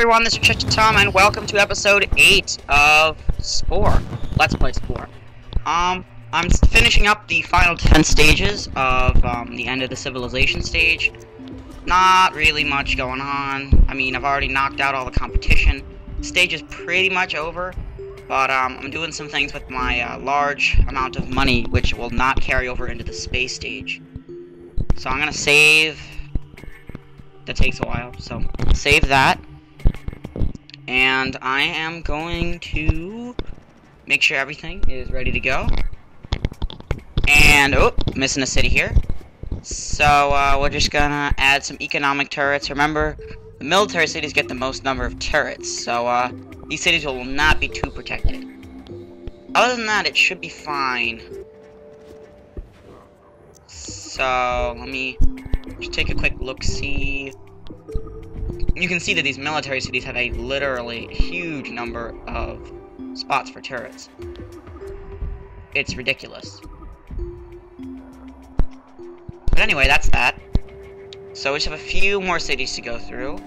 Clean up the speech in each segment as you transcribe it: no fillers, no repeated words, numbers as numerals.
everyone, this is Tom, and welcome to episode 8 of Spore. Let's play Spore. I'm finishing up the final 10 stages of the end of the civilization stage. Not really much going on. I mean, I've already knocked out all the competition. The stage is pretty much over, but I'm doing some things with my large amount of money, which will not carry over into the space stage. So I'm gonna save. That takes a while, so save that. And I am going to make sure everything is ready to go. And, oh, missing a city here. So, we're just gonna add some economic turrets. Remember, the military cities get the most number of turrets, so, these cities will not be too protected. Other than that, it should be fine. So, let me just take a quick look-see. You can see that these military cities have a literally huge number of spots for turrets. It's ridiculous. But anyway, that's that. So we just have a few more cities to go through.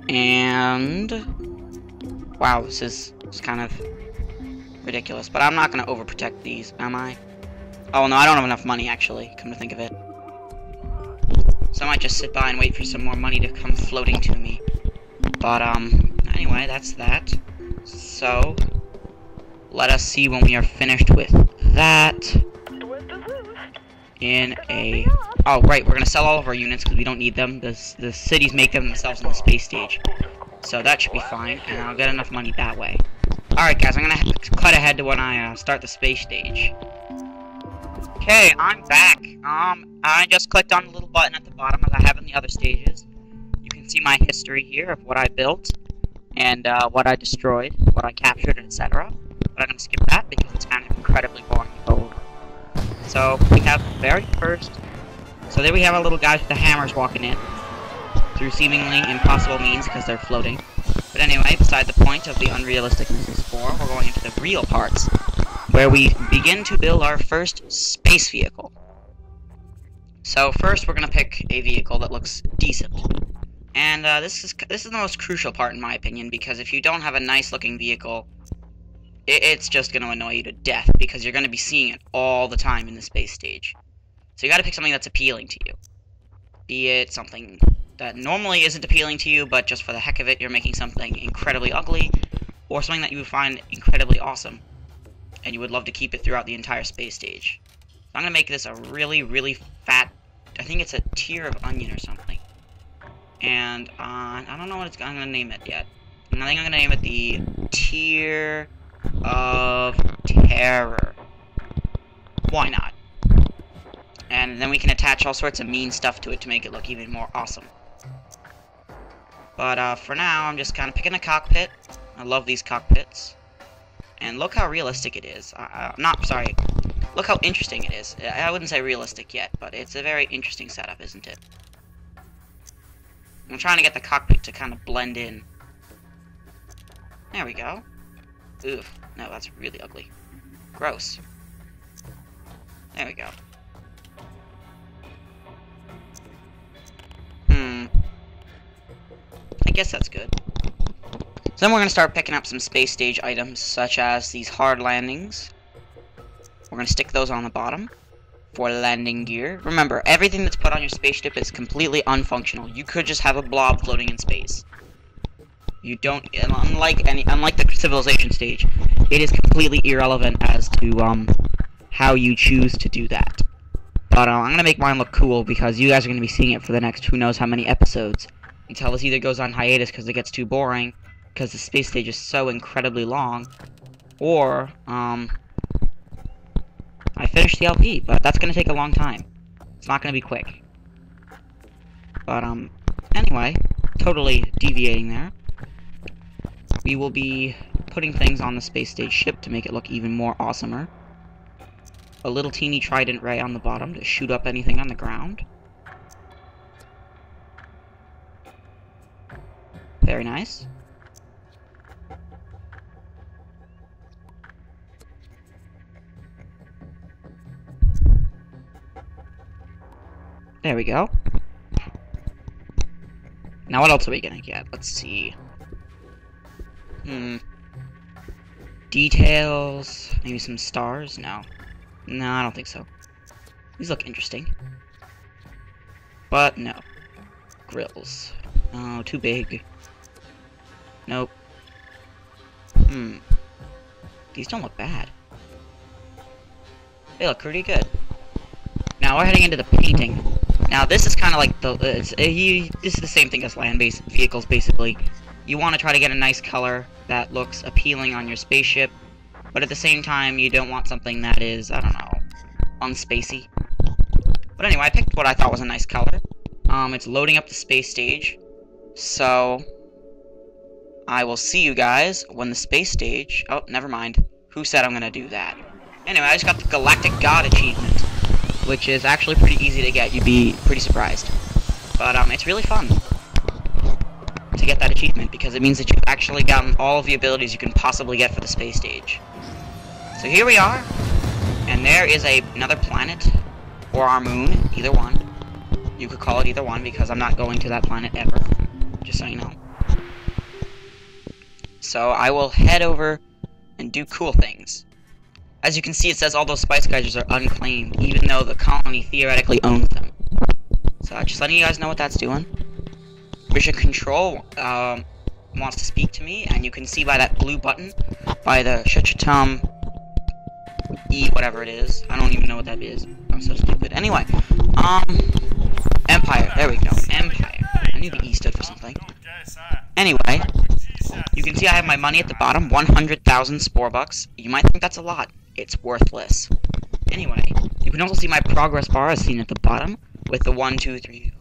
And wow, this is kind of ridiculous. But I'm not going to overprotect these, am I? Oh no, I don't have enough money actually, come to think of it. So I might just sit by and wait for some more money to come floating to me. But, anyway, that's that. So, let us see when we are finished with that. Oh, right, we're gonna sell all of our units because we don't need them. The cities make them themselves in the space stage. So that should be fine, and I'll get enough money that way. Alright, guys, I'm gonna cut ahead to when I start the space stage. Okay, I'm back. I just clicked on the little button at the bottom as I have in the other stages. You can see my history here of what I built, and what I destroyed, what I captured, etc. But I'm going to skip that because it's kind of incredibly boring to go over. So, we have the very first... So there we have our little guys with the hammers walking in, through seemingly impossible means because they're floating. But anyway, beside the point of the unrealisticness of Spore, we're going into the real parts, where we begin to build our first space vehicle. So first we're going to pick a vehicle that looks decent. And this is the most crucial part in my opinion, because if you don't have a nice looking vehicle, it's just going to annoy you to death, because you're going to be seeing it all the time in the space stage. So you got to pick something that's appealing to you. Be it something that normally isn't appealing to you, but just for the heck of it you're making something incredibly ugly, or something that you would find incredibly awesome, and you would love to keep it throughout the entire space stage. So I'm going to make this a really, really fat, I think it's a tier of onion or something. And, I don't know what I'm going to name it yet. I think I'm going to name it the tier of terror. Why not? And then we can attach all sorts of mean stuff to it to make it look even more awesome. But, for now, I'm just kind of picking a cockpit. I love these cockpits. And look how realistic it is. Look how interesting it is. I wouldn't say realistic yet, but it's a very interesting setup, isn't it? I'm trying to get the cockpit to kind of blend in. There we go. Oof. No, that's really ugly. Gross. There we go. I guess that's good. So then we're going to start picking up some space stage items, such as these hard landings. We're going to stick those on the bottom for landing gear. Remember, everything that's put on your spaceship is completely unfunctional. You could just have a blob floating in space. You don't, unlike the civilization stage, it is completely irrelevant as to how you choose to do that. But I'm going to make mine look cool because you guys are going to be seeing it for the next who knows how many episodes, until this either goes on hiatus because it gets too boring, because the space stage is so incredibly long, or, I finished the LP, but that's gonna take a long time. It's not gonna be quick. But, anyway, totally deviating there. We will be putting things on the space stage ship to make it look even more awesomer. A little teeny trident ray on the bottom to shoot up anything on the ground. Very nice. There we go. Now, what else are we gonna get? Let's see. Details. Maybe some stars? No. No, I don't think so. These look interesting. But, no. Grills. Oh, too big. Nope. These don't look bad. They look pretty good. Now, we're heading into the painting. Now, this is kind of like the... this is the same thing as land-based vehicles, basically. You want to try to get a nice color that looks appealing on your spaceship, but at the same time, you don't want something that is, I don't know, unspacey. But anyway, I picked what I thought was a nice color. It's loading up the space stage, so I will see you guys when the space stage... Oh, never mind. Who said I'm going to do that? Anyway, I just got the Galactic God achievement, which is actually pretty easy to get. You'd be pretty surprised. But, it's really fun to get that achievement, because it means that you've actually gotten all of the abilities you can possibly get for the space stage. So here we are, and there is another planet, or our moon, either one. You could call it either one, because I'm not going to that planet ever, just so you know. So I will head over and do cool things. As you can see, it says all those spice geysers are unclaimed, even though the colony theoretically owns them. So just letting you guys know what that's doing. Mission Control wants to speak to me, and you can see by that blue button, by the Shachatum E, whatever it is. I don't even know what that is. I'm so stupid. Anyway, Empire. There we go. Empire. I knew the E stood for something. Anyway, you can see I have my money at the bottom, 100,000 Spore bucks. You might think that's a lot. It's worthless. Anyway, you can also see my progress bar as seen at the bottom, with the 1, 2, 3...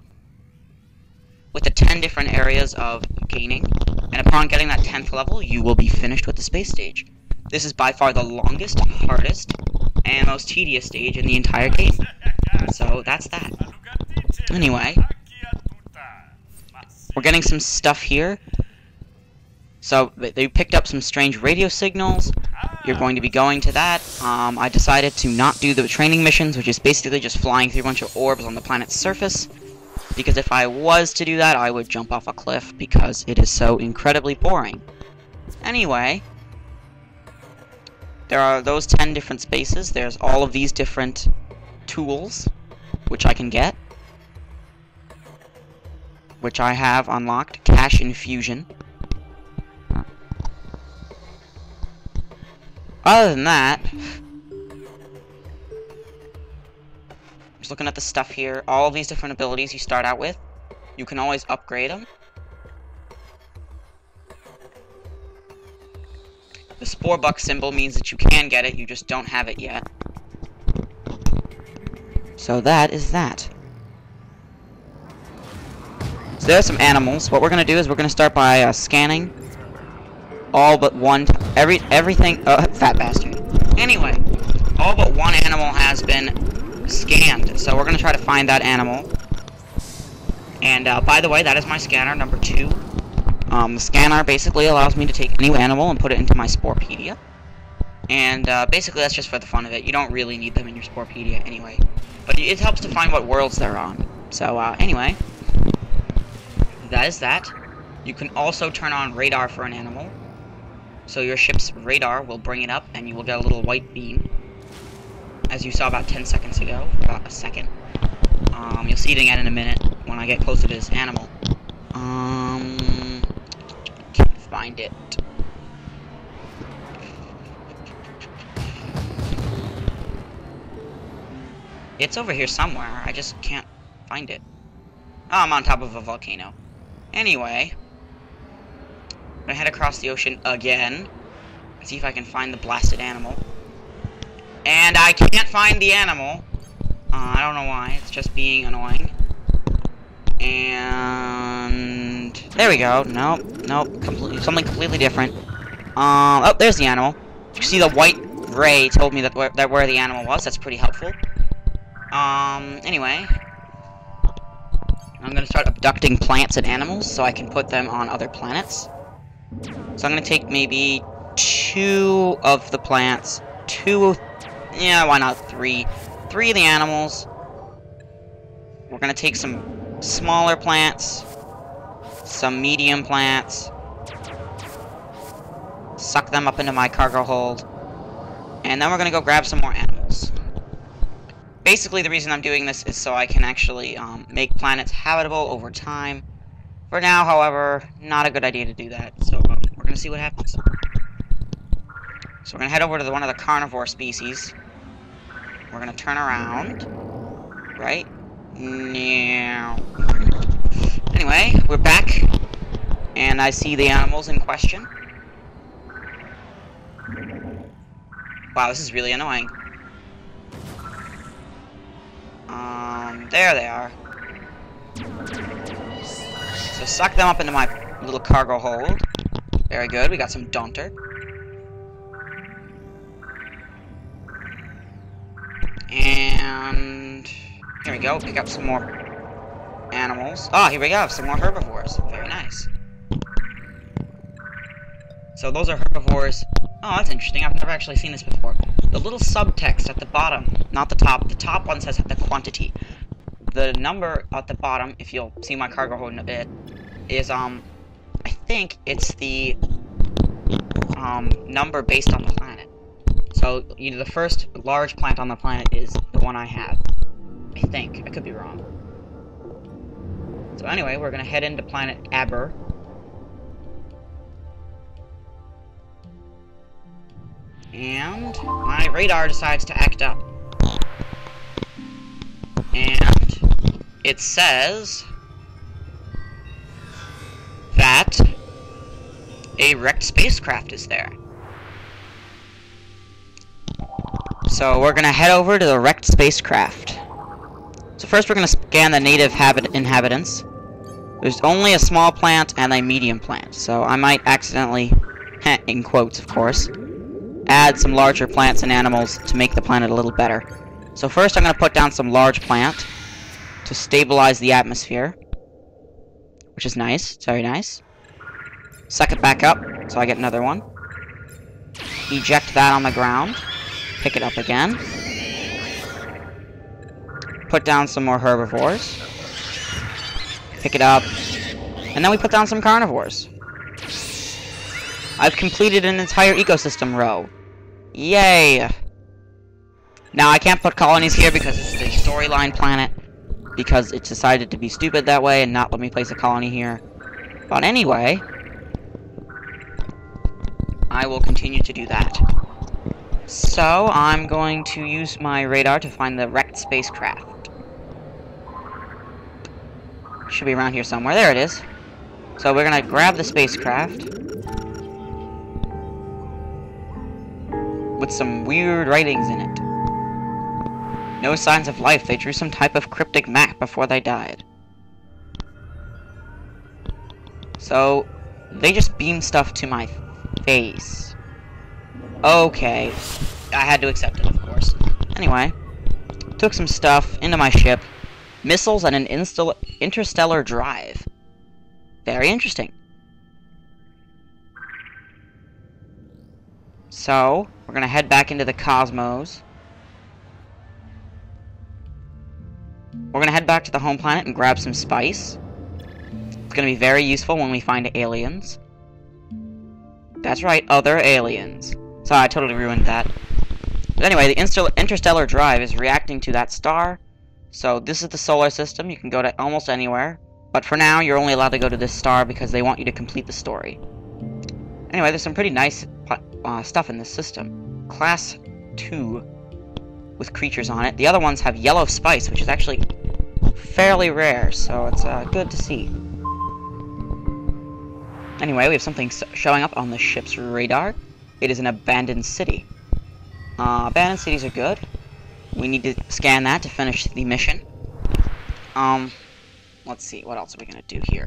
with the 10 different areas of gaining, and upon getting that 10th level, you will be finished with the space stage. This is by far the longest, hardest, and most tedious stage in the entire game. So, that's that. Anyway, we're getting some stuff here. So, they picked up some strange radio signals. You're going to be going to that. I decided to not do the training missions, which is basically just flying through a bunch of orbs on the planet's surface. Because if I was to do that, I would jump off a cliff, because it is so incredibly boring. Anyway, there are those 10 different spaces. There's all of these different tools, which I can get. Which I have unlocked. Cash Infusion. Other than that... just looking at the stuff here, all of these different abilities you start out with, you can always upgrade them. The Spore buck symbol means that you can get it, you just don't have it yet. So that is that. So there's some animals. What we're gonna do is we're gonna start by scanning all but one, everything, fat bastard. Anyway, all but one animal has been scanned, so we're gonna try to find that animal. And by the way, that is my scanner number 2. The scanner basically allows me to take any animal and put it into my Sporepedia. And basically that's just for the fun of it. You don't really need them in your Sporepedia anyway, but it helps to find what worlds they're on. So anyway, that is that. You can also turn on radar for an animal, so your ship's radar will bring it up and you will get a little white beam, as you saw about 10 seconds ago, about a second. You'll see it again in a minute when I get closer to this animal. Can't find it. It's over here somewhere, I just can't find it. Oh, I'm on top of a volcano. Anyway, I'm gonna head across the ocean again, and see if I can find the blasted animal. And I can't find the animal. I don't know why. It's just being annoying. And there we go. Nope. Something completely different. Oh, there's the animal. You see the white ray told me that where the animal was. That's pretty helpful. Anyway, I'm gonna start abducting plants and animals so I can put them on other planets. So I'm gonna take maybe 2 of the plants, 2. Yeah, why not 3? 3 of the animals. We're gonna take some smaller plants. some medium plants, suck them up into my cargo hold, and then we're gonna go grab some more animals. Basically, the reason I'm doing this is so I can actually make planets habitable over time. For now, however, not a good idea to do that, so we're gonna see what happens. So we're gonna head over to one of the carnivore species. We're gonna turn around, right? Now. Anyway, we're back, and I see the animals in question. Wow, this is really annoying. There they are. So suck them up into my little cargo hold. Very good, we got some Daunter. And here we go, pick up some more animals. Oh, here we go, some more herbivores. Very nice. So those are herbivores. Oh, that's interesting. I've never actually seen this before. The little subtext at the bottom, not the top. The top one says the quantity. The number at the bottom, if you'll see my cargo hold in a bit, is I think it's the number based on the planet. So either the first large plant on the planet is the one I have. I think. I could be wrong. So anyway, we're gonna head into planet Aber. And my radar decides to act up. And it says that a wrecked spacecraft is there. So we're gonna head over to the wrecked spacecraft. So first we're gonna scan the native inhabitants. There's only a small plant and a medium plant, so I might accidentally, in quotes of course, add some larger plants and animals to make the planet a little better. So first I'm going to put down some large plant to stabilize the atmosphere, which is nice. It's very nice. Suck it back up, so I get another one. Eject that on the ground. Pick it up again. Put down some more herbivores. Pick it up. And then we put down some carnivores. I've completed an entire ecosystem row. Yay! Now, I can't put colonies here because it's the storyline planet, because it decided to be stupid that way and not let me place a colony here. But anyway, I will continue to do that. So, I'm going to use my radar to find the wrecked spacecraft. Should be around here somewhere. There it is. So we're gonna grab the spacecraft with some weird writings in it. No signs of life. They drew some type of cryptic map before they died. So they just beamed stuff to my face. Okay. I had to accept it, of course. Anyway, took some stuff into my ship. Missiles and an interstellar drive. Very interesting. So, we're gonna head back into the cosmos. We're gonna head back to the home planet and grab some spice. It's gonna be very useful when we find aliens. That's right, other aliens. Sorry, I totally ruined that. But anyway, the interstellar drive is reacting to that star. So this is the solar system. You can go to almost anywhere. But for now, you're only allowed to go to this star because they want you to complete the story. Anyway, there's some pretty nice stuff in this system. Class 2 with creatures on it. The other ones have yellow spice, which is actually fairly rare, so it's good to see. Anyway, we have something showing up on the ship's radar. It is an abandoned city. Abandoned cities are good. We need to scan that to finish the mission. Let's see, what else are we gonna do here?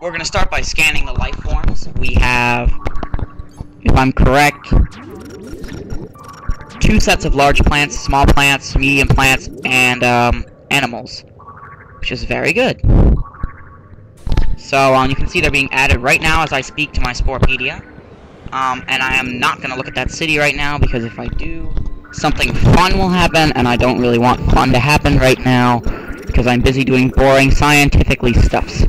We're gonna start by scanning the life forms. We have, if I'm correct, 2 sets of large plants, small plants, medium plants, and animals, which is very good. So you can see they're being added right now as I speak to my Sporepedia. And I am not gonna look at that city right now because if I do, something fun will happen, and I don't really want fun to happen right now because I'm busy doing boring scientifically stuffs.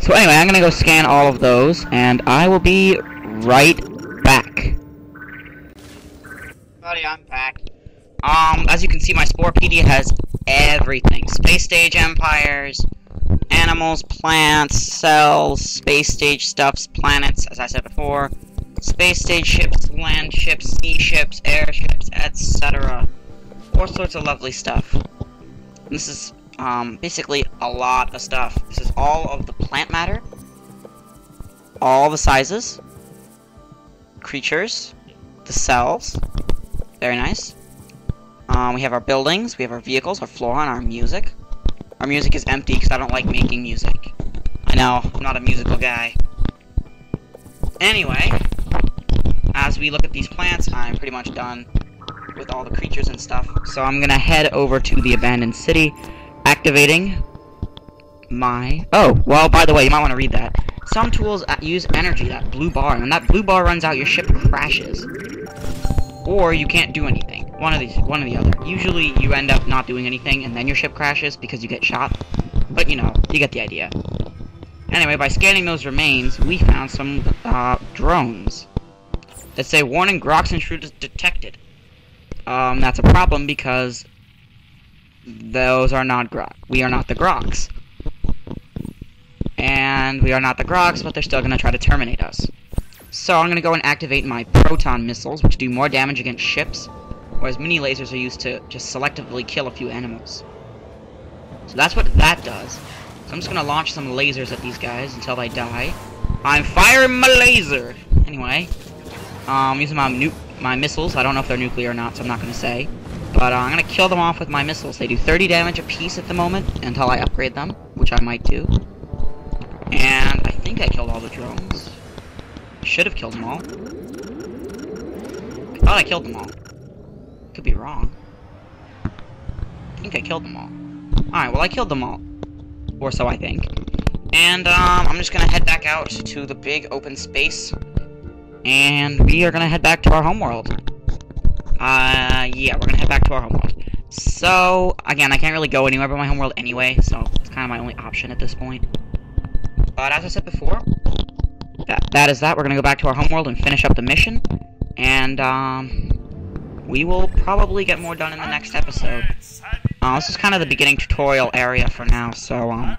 So anyway, I'm gonna go scan all of those, and I will be right back. Buddy, I'm back. As you can see, my Sporepedia has everything. Space stage empires, animals, plants, cells, space stage stuffs, planets, as I said before, space stage ships, land ships, sea ships, airships, etc. All sorts of lovely stuff. This is basically a lot of stuff. This is all of the plant matter, all the sizes, creatures, the cells. Very nice. We have our buildings, we have our vehicles, our flora, and our music. Our music is empty because I don't like making music. I know, I'm not a musical guy. Anyway, as we look at these plants, I'm pretty much done with all the creatures and stuff. So I'm gonna head over to the abandoned city, activating my... Oh, well, by the way, you might want to read that. Some tools use energy, that blue bar, and when that blue bar runs out, your ship crashes. Or you can't do anything. One or the other. Usually you end up not doing anything and then your ship crashes because you get shot. But you know, you get the idea. Anyway, by scanning those remains, we found some drones that say warning Grox intruders detected. That's a problem because those are not Grox. We are not the Grox. And we are not the Grox, but they're still gonna try to terminate us. So I'm gonna go and activate my proton missiles, which do more damage against ships, whereas mini lasers are used to just selectively kill a few animals. So that's what that does. So I'm just gonna launch some lasers at these guys until they die. I'm firing my laser! Anyway, using my missiles. I don't know if they're nuclear or not, so I'm not gonna say. But I'm gonna kill them off with my missiles. They do 30 damage apiece at the moment, until I upgrade them, which I might do. And I think I killed all the drones. Should have killed them all. I thought I killed them all. Could be wrong. I think I killed them all. Alright, well I killed them all. Or so I think. And I'm just gonna head back out to the big open space. And we are gonna head back to our homeworld. Yeah, we're gonna head back to our homeworld. So, again, I can't really go anywhere but my homeworld anyway, so it's kind of my only option at this point. But as I said before, that is that. We're gonna go back to our homeworld and finish up the mission, and we will probably get more done in the next episode. This is kind of the beginning tutorial area for now, so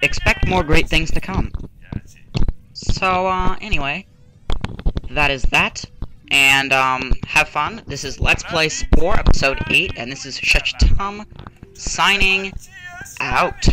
expect more great things to come. So anyway, that is that, and have fun. This is Let's Play Spore episode 8, and this is Shachtum signing out.